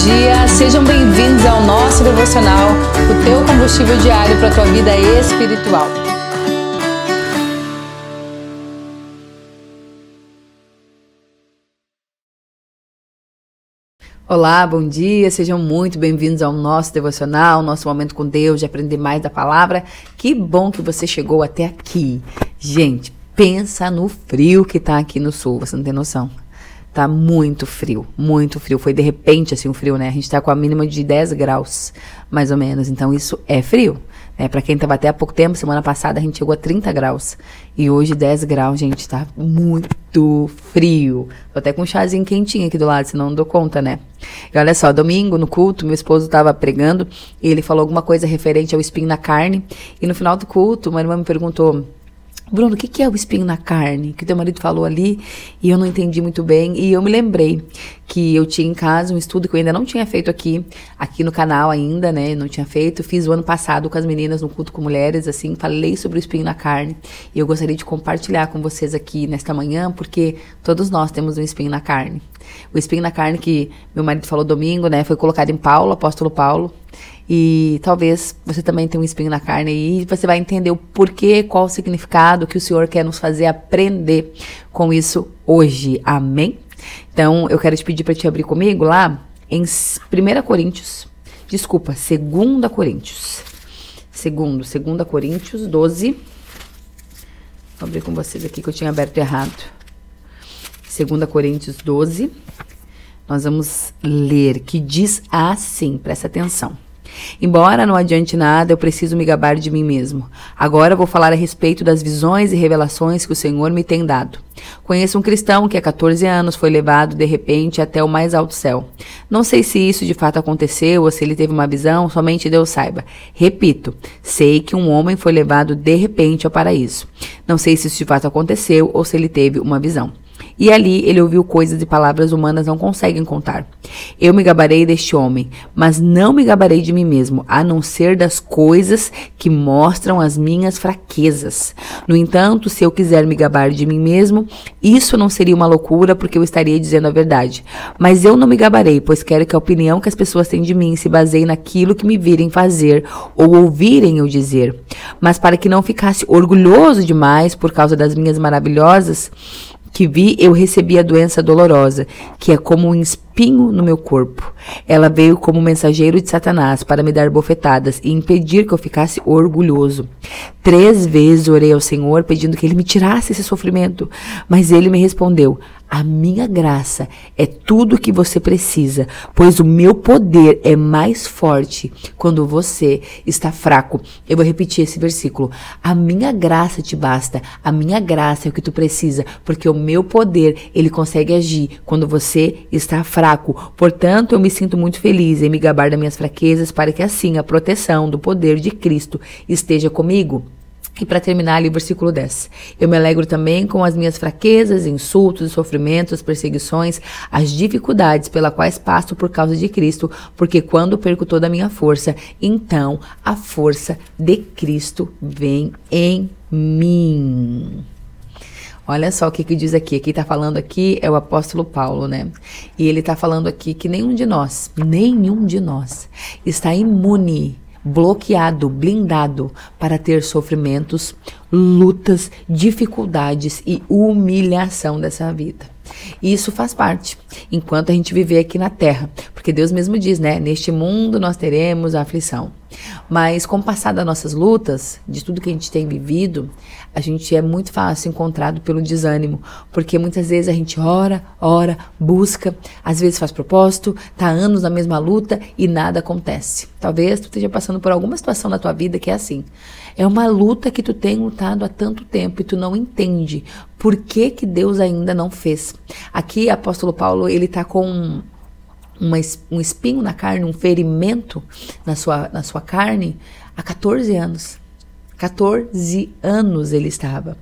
dia, sejam bem-vindos ao nosso devocional, o teu combustível diário para a tua vida espiritual. Olá, bom dia, sejam muito bem-vindos ao nosso devocional, nosso momento com Deus, de aprender mais da palavra. Que bom que você chegou até aqui. Gente, pensa no frio que tá aqui no sul, você não tem noção. Tá muito frio, foi de repente assim o frio, né? A gente tá com a mínima de 10 graus, mais ou menos, então isso é frio, né? Pra quem tava até há pouco tempo, semana passada a gente chegou a 30 graus, e hoje 10 graus, gente, tá muito frio. Tô até com um chazinho quentinho aqui do lado, senão não dou conta, né? E olha só, domingo no culto, meu esposo tava pregando, e ele falou alguma coisa referente ao espinho na carne, e no final do culto, uma irmã me perguntou: Bruno, o que é o espinho na carne? Que o teu marido falou ali e eu não entendi muito bem. E eu me lembrei que eu tinha em casa um estudo que eu ainda não tinha feito aqui no canal ainda, né? Não tinha feito. Fiz o ano passado com as meninas no culto com mulheres, assim, falei sobre o espinho na carne. E eu gostaria de compartilhar com vocês aqui nesta manhã, porque todos nós temos um espinho na carne. O espinho na carne que meu marido falou domingo, né? Foi colocado em Paulo, apóstolo Paulo. E talvez você também tenha um espinho na carne e você vai entender o porquê, qual o significado que o Senhor quer nos fazer aprender com isso hoje. Amém? Então, eu quero te pedir para te abrir comigo lá em 2 Coríntios 12. Vou abrir com vocês aqui que eu tinha aberto errado. 2 Coríntios 12. Nós vamos ler, que diz assim, presta atenção. Embora não adiante nada, eu preciso me gabar de mim mesmo. Agora vou falar a respeito das visões e revelações que o Senhor me tem dado. Conheço um cristão que há 14 anos foi levado de repente até o mais alto céu. Não sei se isso de fato aconteceu ou se ele teve uma visão, somente Deus saiba. Repito, sei que um homem foi levado de repente ao paraíso. Não sei se isso de fato aconteceu ou se ele teve uma visão. E ali ele ouviu coisas e palavras humanas não conseguem contar. Eu me gabarei deste homem, mas não me gabarei de mim mesmo, a não ser das coisas que mostram as minhas fraquezas. No entanto, se eu quiser me gabar de mim mesmo, isso não seria uma loucura, porque eu estaria dizendo a verdade. Mas eu não me gabarei, pois quero que a opinião que as pessoas têm de mim se baseie naquilo que me virem fazer ou ouvirem eu dizer. Mas para que não ficasse orgulhoso demais por causa das minhas maravilhosas que vi, eu recebi a doença dolorosa, que é como um espinho no meu corpo. Ela veio como mensageiro de Satanás para me dar bofetadas e impedir que eu ficasse orgulhoso. 3 vezes orei ao Senhor pedindo que Ele me tirasse esse sofrimento, mas Ele me respondeu: a minha graça é tudo o que você precisa, pois o meu poder é mais forte quando você está fraco. Eu vou repetir esse versículo. A minha graça te basta, a minha graça é o que tu precisa, porque o meu poder, ele consegue agir quando você está fraco. Portanto, eu me sinto muito feliz em me gabar das minhas fraquezas, para que assim a proteção do poder de Cristo esteja comigo. E para terminar ali o versículo 10. Eu me alegro também com as minhas fraquezas, insultos, sofrimentos, perseguições, as dificuldades pelas quais passo por causa de Cristo, porque quando perco toda a minha força, então a força de Cristo vem em mim. Olha só o que diz aqui. Quem está falando aqui é o apóstolo Paulo, né? E ele está falando aqui que nenhum de nós está imune, bloqueado, blindado para ter sofrimentos, lutas, dificuldades e humilhação dessa vida. E isso faz parte, enquanto a gente viver aqui na terra, porque Deus mesmo diz, né? Neste mundo nós teremos a aflição. Mas com o passar das nossas lutas, de tudo que a gente tem vivido, a gente é muito fácil encontrado pelo desânimo, porque muitas vezes a gente ora, busca, às vezes faz propósito, tá anos na mesma luta e nada acontece. Talvez tu esteja passando por alguma situação na tua vida que é assim. É uma luta que tu tem lutado há tanto tempo e tu não entende por que Deus ainda não fez. Aqui, apóstolo Paulo, ele tá com um espinho na carne, um ferimento na sua carne há 14 anos. 14 anos ele estava.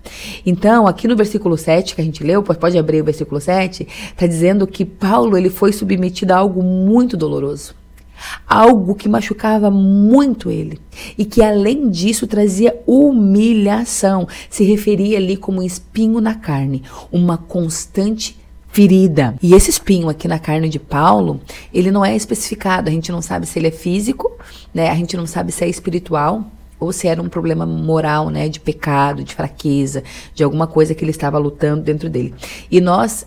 Então, aqui no versículo 7 que a gente leu, pode abrir o versículo 7, está dizendo que Paulo ele foi submetido a algo muito doloroso. Algo que machucava muito ele. E que além disso trazia humilhação. Se referia ali como um espinho na carne. Uma constante ferida. E esse espinho aqui na carne de Paulo, ele não é especificado, a gente não sabe se ele é físico, né? A gente não sabe se é espiritual ou se era um problema moral, né? De pecado, de fraqueza, de alguma coisa que ele estava lutando dentro dele. E nós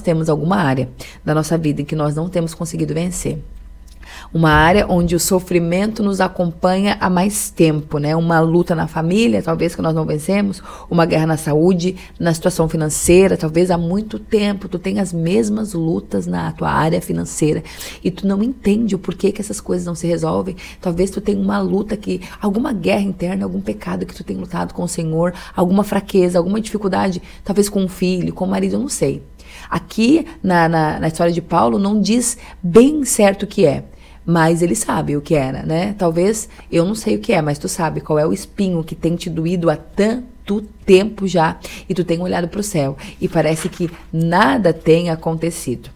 temos alguma área da nossa vida em que nós não temos conseguido vencer. Uma área onde o sofrimento nos acompanha há mais tempo, né? Uma luta na família, talvez que nós não vencemos, uma guerra na saúde, na situação financeira, talvez há muito tempo tu tem as mesmas lutas na tua área financeira e tu não entende o porquê que essas coisas não se resolvem. Talvez tu tenha uma luta alguma guerra interna, algum pecado que tu tem lutado com o Senhor, alguma fraqueza, alguma dificuldade, talvez com um filho, com o marido, eu não sei. Aqui na história de Paulo não diz bem certo o que é. Mas ele sabe o que era, né? Talvez eu não sei o que é, mas tu sabe qual é o espinho que tem te doído há tanto tempo já e tu tem olhado para o céu e parece que nada tem acontecido.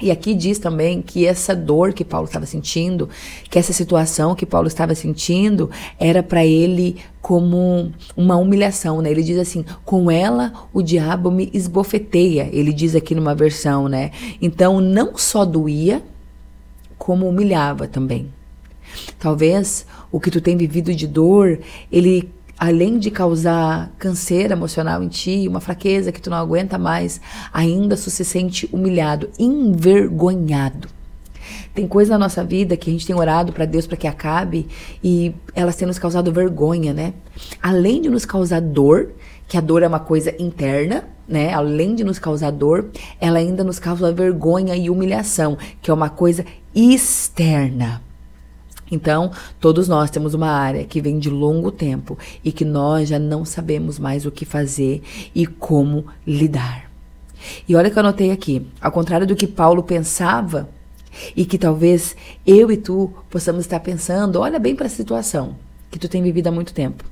E aqui diz também que essa dor que Paulo estava sentindo, que essa situação que Paulo estava sentindo, era para ele como uma humilhação, né? Ele diz assim, com ela o diabo me esbofeteia, ele diz aqui numa versão, né? Então não só doía, como humilhava também. Talvez o que tu tem vivido de dor, ele, além de causar canseira emocional em ti, uma fraqueza que tu não aguenta mais, ainda tu se sente humilhado, envergonhado. Tem coisa na nossa vida que a gente tem orado para Deus para que acabe e elas têm nos causado vergonha, né? Além de nos causar dor, que a dor é uma coisa interna, né? Além de nos causar dor, ela ainda nos causa vergonha e humilhação, que é uma coisa externa. Então, todos nós temos uma área que vem de longo tempo e que nós já não sabemos mais o que fazer e como lidar. E olha que eu anotei aqui, ao contrário do que Paulo pensava, e que talvez eu e tu possamos estar pensando, olha bem para a situação que tu tem vivido há muito tempo.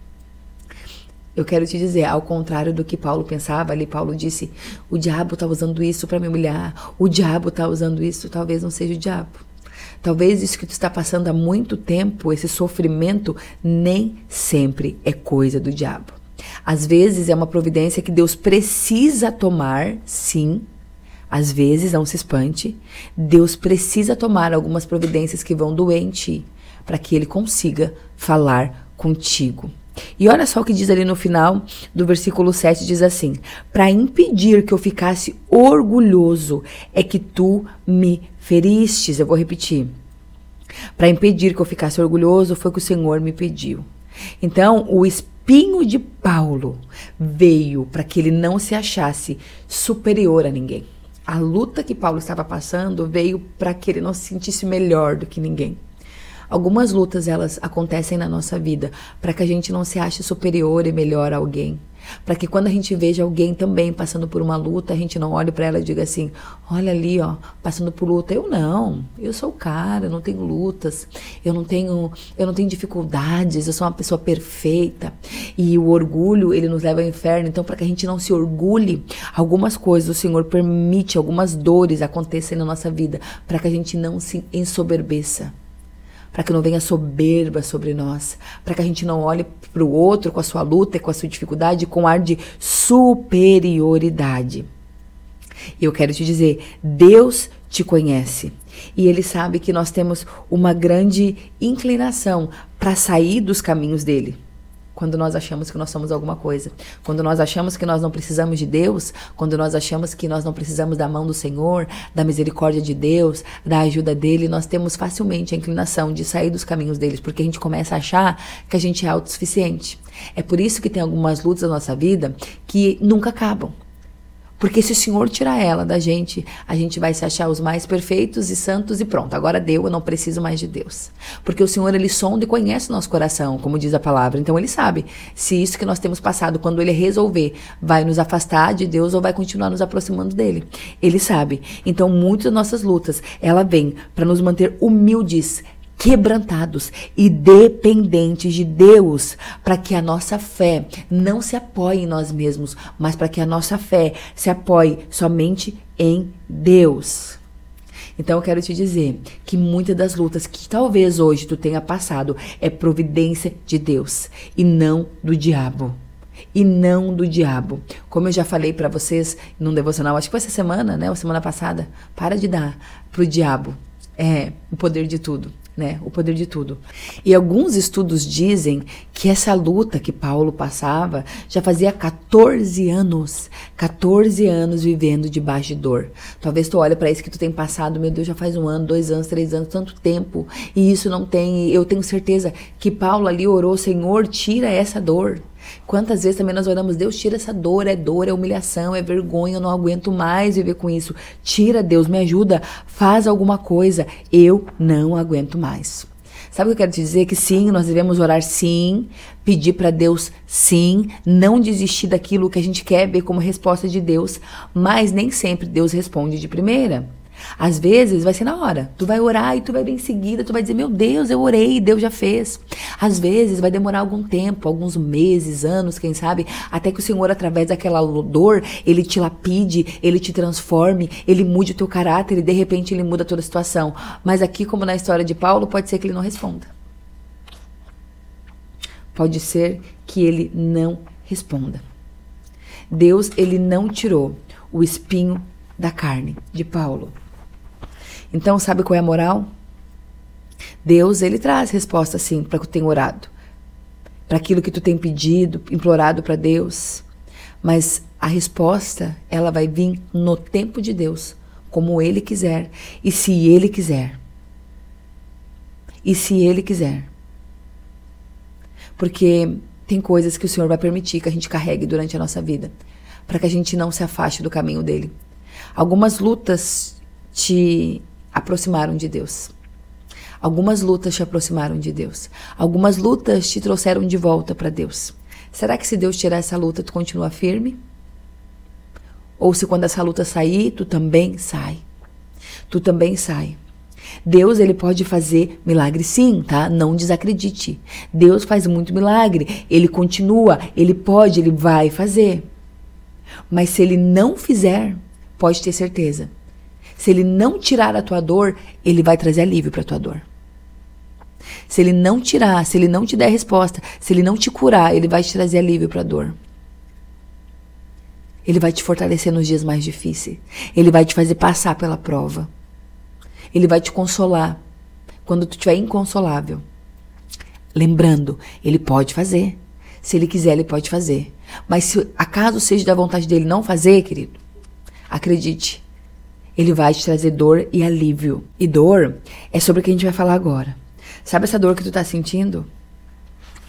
Eu quero te dizer, ao contrário do que Paulo pensava, ali Paulo disse, o diabo está usando isso para me humilhar, o diabo está usando isso, talvez não seja o diabo. Talvez isso que tu está passando há muito tempo, esse sofrimento, nem sempre é coisa do diabo. Às vezes é uma providência que Deus precisa tomar, sim. Às vezes, não se espante, Deus precisa tomar algumas providências que vão doer em ti, para que Ele consiga falar contigo. E olha só o que diz ali no final do versículo 7, diz assim, para impedir que eu ficasse orgulhoso, é que tu me feristes. Eu vou repetir. Para impedir que eu ficasse orgulhoso, foi o que o Senhor me pediu. Então, o espinho de Paulo veio para que ele não se achasse superior a ninguém. A luta que Paulo estava passando veio para que ele não se sentisse melhor do que ninguém. Algumas lutas, elas acontecem na nossa vida para que a gente não se ache superior e melhor a alguém. Para que quando a gente veja alguém também passando por uma luta, a gente não olhe para ela e diga assim, olha ali, ó, passando por luta. Eu sou o cara, eu não tenho lutas, eu não tenho dificuldades, eu sou uma pessoa perfeita. E o orgulho, ele nos leva ao inferno. Então, para que a gente não se orgulhe, algumas coisas o Senhor permite, algumas dores acontecerem na nossa vida, para que a gente não se ensoberbeça. Para que não venha soberba sobre nós, para que a gente não olhe para o outro com a sua luta, com a sua dificuldade, com ar de superioridade. E eu quero te dizer, Deus te conhece e Ele sabe que nós temos uma grande inclinação para sair dos caminhos dEle. Quando nós achamos que nós somos alguma coisa, quando nós achamos que nós não precisamos de Deus, quando nós achamos que nós não precisamos da mão do Senhor, da misericórdia de Deus, da ajuda dEle, nós temos facilmente a inclinação de sair dos caminhos deles, porque a gente começa a achar que a gente é autossuficiente. É por isso que tem algumas lutas na nossa vida que nunca acabam. Porque se o Senhor tirar ela da gente, a gente vai se achar os mais perfeitos e santos e pronto. Agora deu, eu não preciso mais de Deus. Porque o Senhor, Ele sonda e conhece o nosso coração, como diz a palavra. Então Ele sabe se isso que nós temos passado, quando Ele resolver, vai nos afastar de Deus ou vai continuar nos aproximando dEle. Ele sabe. Então muitas das nossas lutas, ela vem para nos manter humildes, quebrantados e dependentes de Deus, para que a nossa fé não se apoie em nós mesmos, mas para que a nossa fé se apoie somente em Deus. Então eu quero te dizer que muitas das lutas que talvez hoje tu tenha passado é providência de Deus e não do diabo. e não do diabo. Como eu já falei para vocês num devocional, acho que foi essa semana, né, ou semana passada, para de dar pro diabo o poder de tudo, né, o poder de tudo. E alguns estudos dizem que essa luta que Paulo passava já fazia 14 anos vivendo debaixo de dor. Talvez tu olhe para isso que tu tem passado, meu Deus, já faz 1 ano, 2 anos, 3 anos, tanto tempo, e isso não tem, eu tenho certeza que Paulo ali orou, Senhor, tira essa dor. Quantas vezes também nós oramos, Deus, tira essa dor, é humilhação, é vergonha, eu não aguento mais viver com isso. Tira, Deus, me ajuda, faz alguma coisa, eu não aguento mais. Sabe o que eu quero te dizer? Que sim, nós devemos orar sim, pedir para Deus sim, não desistir daquilo que a gente quer ver como resposta de Deus, mas nem sempre Deus responde de primeira. Às vezes vai ser na hora, tu vai orar e tu vai ver em seguida, tu vai dizer, meu Deus, eu orei, Deus já fez. Às vezes vai demorar algum tempo, alguns meses, anos, quem sabe, até que o Senhor, através daquela dor, Ele te lapide, Ele te transforme, Ele mude o teu caráter e de repente Ele muda toda a situação. Mas aqui, como na história de Paulo, pode ser que Ele não responda. Pode ser que Ele não responda. Deus, Ele não tirou o espinho da carne de Paulo. Então, sabe qual é a moral? Deus, Ele traz resposta sim para o que tu tem orado, para aquilo que tu tem pedido, implorado para Deus. Mas a resposta, ela vai vir no tempo de Deus, como Ele quiser e se Ele quiser. E se Ele quiser. Porque tem coisas que o Senhor vai permitir que a gente carregue durante a nossa vida, para que a gente não se afaste do caminho dEle. Algumas lutas te aproximaram de Deus. Algumas lutas te aproximaram de Deus. Algumas lutas te trouxeram de volta para Deus. Será que se Deus tirar essa luta, tu continua firme? Ou se quando essa luta sair, tu também sai? Tu também sai. Deus, Ele pode fazer milagre sim, tá? Não desacredite. Deus faz muito milagre. Ele continua, Ele pode, Ele vai fazer. Mas se Ele não fizer, pode ter certeza. Se Ele não tirar a tua dor, Ele vai trazer alívio para a tua dor. Se Ele não tirar, se Ele não te der resposta, se Ele não te curar, Ele vai te trazer alívio para a dor. Ele vai te fortalecer nos dias mais difíceis. Ele vai te fazer passar pela prova. Ele vai te consolar quando tu estiver inconsolável. Lembrando, Ele pode fazer. Se Ele quiser, Ele pode fazer. Mas se acaso seja da vontade dEle não fazer, querido, acredite, Ele vai te trazer dor e alívio. E dor é sobre o que a gente vai falar agora. Sabe essa dor que tu tá sentindo?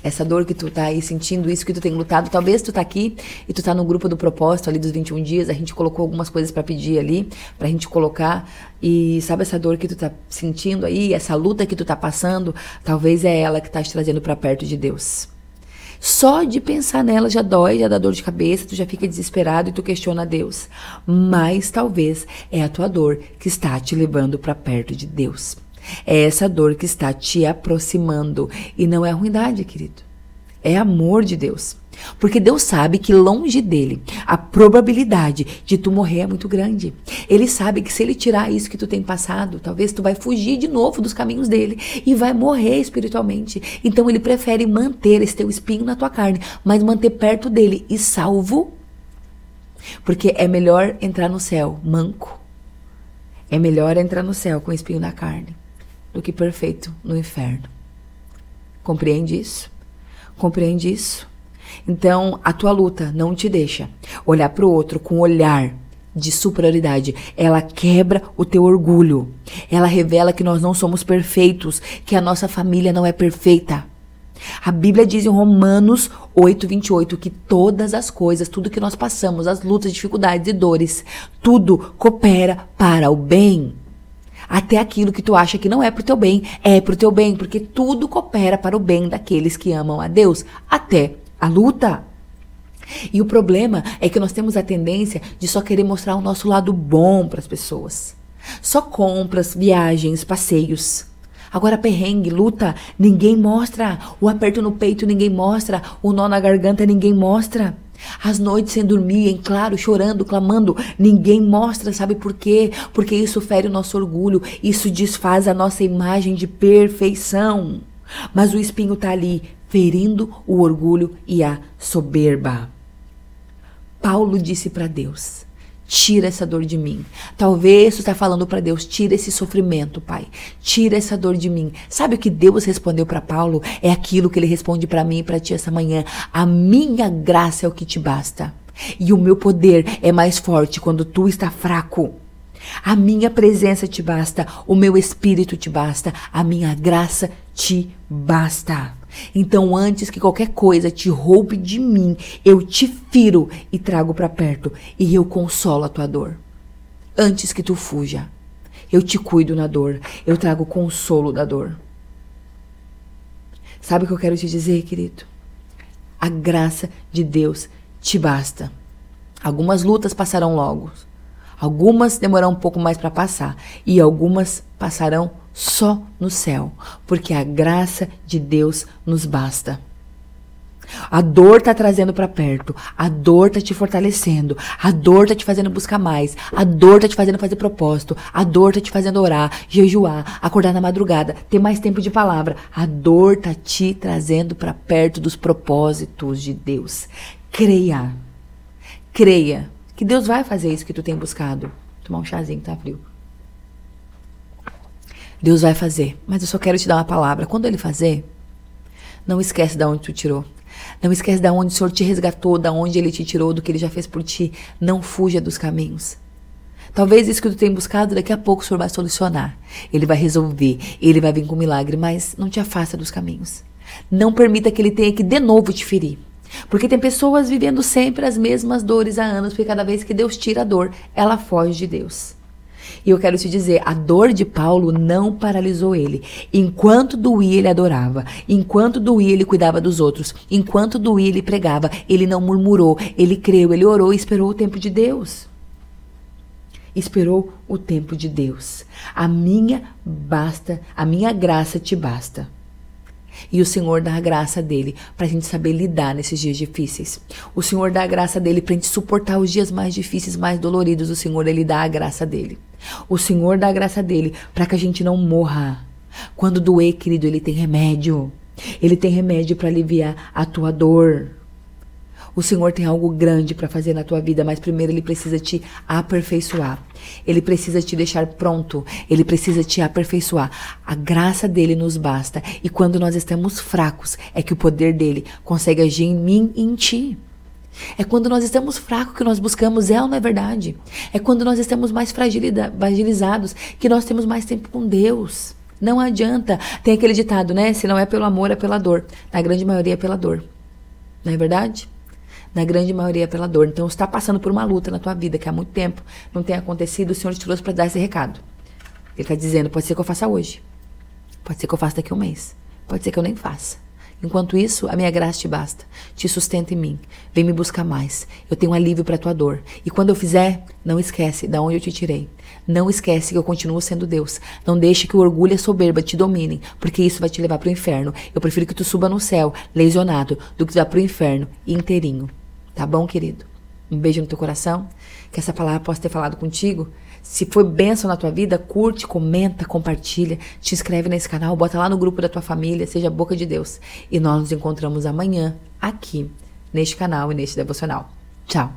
Essa dor que tu tá aí sentindo, isso que tu tem lutado. Talvez tu tá aqui e tu tá no grupo do propósito ali dos 21 dias. A gente colocou algumas coisas pra pedir ali, pra gente colocar. E sabe essa dor que tu tá sentindo aí? Essa luta que tu tá passando? Talvez é ela que tá te trazendo pra perto de Deus. Só de pensar nela já dói, já dá dor de cabeça, tu já fica desesperado e tu questiona Deus. Mas talvez é a tua dor que está te levando para perto de Deus. É essa dor que está te aproximando. E não é ruindade, querido. É amor de Deus. Porque Deus sabe que longe dele, a probabilidade de tu morrer é muito grande. Ele sabe que se ele tirar isso que tu tem passado, talvez tu vai fugir de novo dos caminhos dele e vai morrer espiritualmente. Então ele prefere manter esse teu espinho na tua carne, mas manter perto dele e salvo. Porque é melhor entrar no céu manco. É melhor entrar no céu com o espinho na carne do que perfeito no inferno. Compreende isso? Compreende isso? Então, a tua luta não te deixa olhar para o outro com um olhar de superioridade. Ela quebra o teu orgulho. Ela revela que nós não somos perfeitos, que a nossa família não é perfeita. A Bíblia diz em Romanos 8:28 que todas as coisas, tudo que nós passamos, as lutas, dificuldades e dores, tudo coopera para o bem. Até aquilo que tu acha que não é pro teu bem, é pro teu bem, porque tudo coopera para o bem daqueles que amam a Deus, até a luta. E o problema é que nós temos a tendência de só querer mostrar o nosso lado bom para as pessoas. Só compras, viagens, passeios. Agora perrengue, luta, ninguém mostra. O aperto no peito ninguém mostra. O nó na garganta ninguém mostra. As noites sem dormir, em claro, chorando, clamando, ninguém mostra, sabe por quê? Porque isso fere o nosso orgulho, isso desfaz a nossa imagem de perfeição. Mas o espinho tá ali, ferindo o orgulho e a soberba. Paulo disse para Deus: tira essa dor de mim. Talvez tu está falando para Deus: tira esse sofrimento, Pai. Tira essa dor de mim. Sabe o que Deus respondeu para Paulo? É aquilo que ele responde para mim e para ti essa manhã. A minha graça é o que te basta. E o meu poder é mais forte quando tu está fraco. A minha presença te basta. O meu espírito te basta. A minha graça te basta. Então, antes que qualquer coisa te roube de mim, eu te firo e trago para perto e eu consolo a tua dor. Antes que tu fuja, eu te cuido na dor, eu trago consolo da dor. Sabe o que eu quero te dizer, querido? A graça de Deus te basta. Algumas lutas passarão logo, algumas demorarão um pouco mais para passar e algumas passarão só no céu, porque a graça de Deus nos basta. A dor tá trazendo para perto, a dor tá te fortalecendo, a dor tá te fazendo buscar mais, a dor tá te fazendo fazer propósito, a dor tá te fazendo orar, jejuar, acordar na madrugada, ter mais tempo de palavra. A dor tá te trazendo para perto dos propósitos de Deus. Creia que Deus vai fazer isso que tu tem buscado. Vou tomar um chazinho, tá frio. Deus vai fazer, mas eu só quero te dar uma palavra. Quando Ele fazer, não esquece de onde tu tirou. Não esquece de onde o Senhor te resgatou, de onde Ele te tirou, do que Ele já fez por ti. Não fuja dos caminhos. Talvez isso que tu tem buscado, daqui a pouco o Senhor vai solucionar. Ele vai resolver, Ele vai vir com um milagre, mas não te afasta dos caminhos. Não permita que Ele tenha que de novo te ferir. Porque tem pessoas vivendo sempre as mesmas dores há anos, porque cada vez que Deus tira a dor, ela foge de Deus. E eu quero te dizer, a dor de Paulo não paralisou ele. Enquanto doía, ele adorava. Enquanto doía, ele cuidava dos outros. Enquanto doía, ele pregava. Ele não murmurou, ele creu, ele orou e esperou o tempo de Deus. Esperou o tempo de Deus. A minha graça te basta. E o Senhor dá a graça dele para a gente saber lidar nesses dias difíceis. O Senhor dá a graça dele para a gente suportar os dias mais difíceis, mais doloridos. O Senhor, Ele dá a graça dele. O Senhor dá a graça dele para que a gente não morra. Quando doer, querido, Ele tem remédio. Ele tem remédio para aliviar a tua dor. O Senhor tem algo grande para fazer na tua vida, mas primeiro Ele precisa te aperfeiçoar. Ele precisa te deixar pronto. Ele precisa te aperfeiçoar. A graça dele nos basta. E quando nós estamos fracos, é que o poder dele consegue agir em mim e em ti. É quando nós estamos fracos que nós buscamos ela, não é verdade? É quando nós estamos mais fragilizados que nós temos mais tempo com Deus. Não adianta. Tem aquele ditado, né? Se não é pelo amor, é pela dor. Na grande maioria é pela dor. Não é verdade? Na grande maioria é pela dor. Então, você está passando por uma luta na tua vida que há muito tempo não tem acontecido. O Senhor te trouxe para dar esse recado. Ele está dizendo, pode ser que eu faça hoje. Pode ser que eu faça daqui a um mês. Pode ser que eu nem faça. Enquanto isso, a minha graça te basta. Te sustenta em mim. Vem me buscar mais. Eu tenho um alívio para a tua dor. E quando eu fizer, não esquece de onde eu te tirei. Não esquece que eu continuo sendo Deus. Não deixe que o orgulho e a soberba te dominem, porque isso vai te levar para o inferno. Eu prefiro que tu suba no céu, lesionado, do que tu vá para o inferno inteirinho. Tá bom, querido? Um beijo no teu coração. Que essa palavra possa ter falado contigo. Se foi bênção na tua vida, curte, comenta, compartilha. Te inscreve nesse canal, bota lá no grupo da tua família. Seja a boca de Deus. E nós nos encontramos amanhã, aqui, neste canal e neste devocional. Tchau.